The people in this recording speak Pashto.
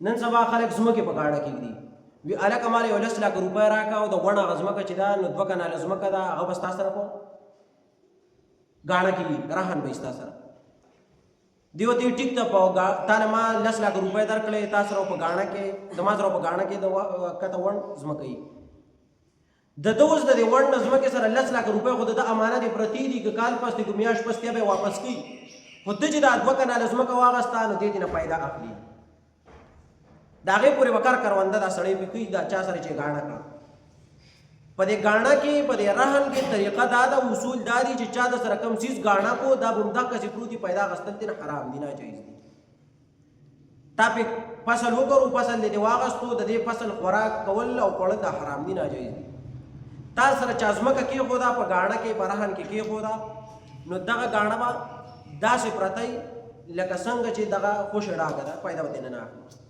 نن سبا خلک ځمکې په غاړه کېږدي وي هلکه مال یو 10 لک روپۍ راکړه او د غوڼه هغه ځمکه چې ده نو 2 کناله ځمکه ده هغه به ستا سره په غاړه کېږي رهن به ستا سره دی ورته وایي ټیک ده په تا نه ما 10 لک روپۍ درکړې تا سره په غاړه کې د ما سره په غاړه کې د کته ونډ ځمکه یي د ده اوس د دې ونډ ځمکې سره 10 لک روپۍ خو د ده امانت یې پرتې دي که کال پس دي که میاشت پس دی به یې واپس کوي خو ته چې دا 2 کناله ځمکه واخسته نو دې نه پیدا اخلي د هغې پورې به کار کرونده دا سړی پې کوي دا چا سره چې غاڼه کړه په دې غاڼه کې په دې رهن کې طریقه دا ده اصول دا دي چې چا د سره کوم څیز غاڼه کو دا به همدغسې پروت دي پیدا اخیستل دې نه حرام دي ناجایز دي تا پې فصل وکړو فصل دې واخیستو د دې فصل خوراک کول او خوړل دا حرام دي ناجایز دي تا سره چا ځمکه کېښوده په غاڼه کې په رهن کې کېښوده نو دغه غاڼه به داسې پرته لکه څنګه چې دغه خوش ډاګه ده پیدا به ترې نه اخلي